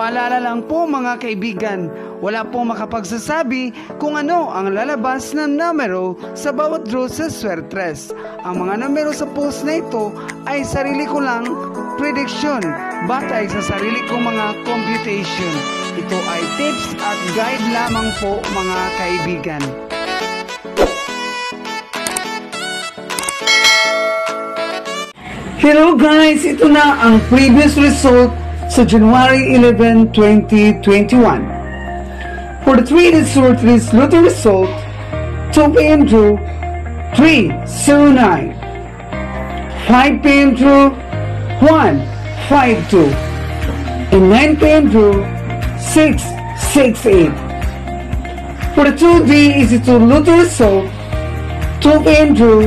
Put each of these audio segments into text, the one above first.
Paalala lang po mga kaibigan, wala pong makapagsasabi kung ano ang lalabas na numero sa bawat draw sa Swertres. Ang mga numero sa post na ito ay sarili ko lang prediction batay sa sarili kong mga computation. Ito ay tips at guide lamang po mga kaibigan. Hello guys, ito na ang previous result sa January 11, 2021. For the 3-digit Swertres lottery result, 2 p.m. drew 309, 5 p.m. drew 152, and 9 p.m. drew 668. For the 2D Easy2 lottery result, 2 p.m. drew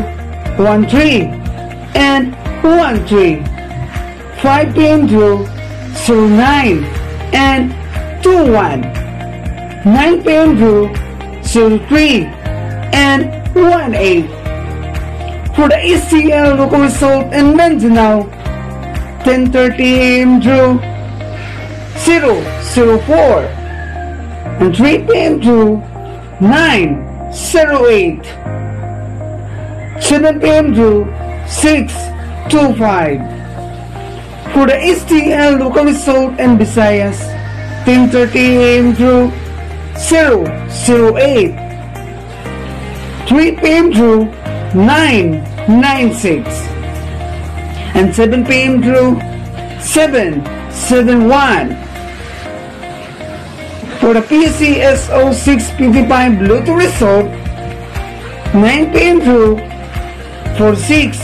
13 and 13, 5 p.m. drew 09 and 21, 9 p.m. drew 03 and 18. For the ACL local result in Mindanao, 10:30 a.m. drew 004 and 3 p.m. drew 908, 7 p.m. drew 625. For the STL local result in Visayas, 10:30 a.m. drew 008, 3 p.m. drew 996, and 7 p.m. drew 771. For the PCSO 655 Lotto result, 9 p.m. drew 46,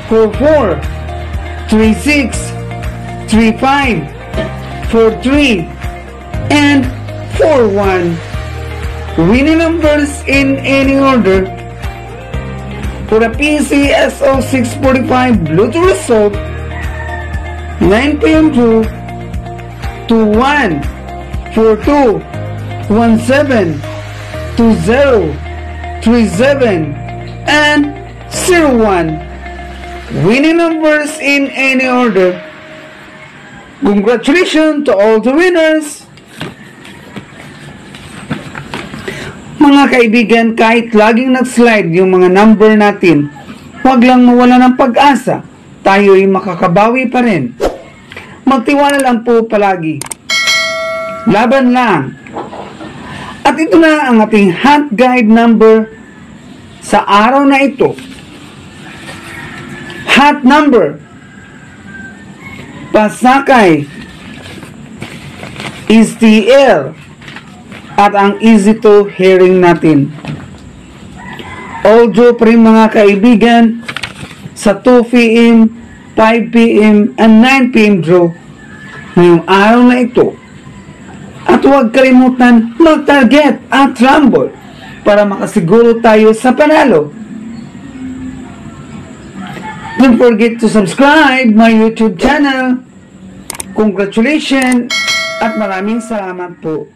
44, 36, 35, 43, and 41. Winning numbers in any order. For the PCSO 645 Lotto result, 9 p.m. drew 21, 42, 17, 20, 37, and 01. Winning numbers in any order. Congratulations to all the winners! Mga kaibigan, kahit laging nag-slide yung mga number natin, huwag lang mawala ng pag-asa. Tayo'y makakabawi pa rin. Magtiwala lang po palagi. Laban lang. At ito na ang ating hunt guide number sa araw na ito. Hunt number Pasakay is TL at ang Easy2 hearing natin. Audio pa rin mga kaibigan sa 2 p.m., 5 p.m. and 9 p.m. draw ngayong araw na ito. At huwag kalimutan mag-target at rumble para makasiguro tayo sa panalo. Don't forget to subscribe my YouTube channel. Congratulations at maraming salamat po.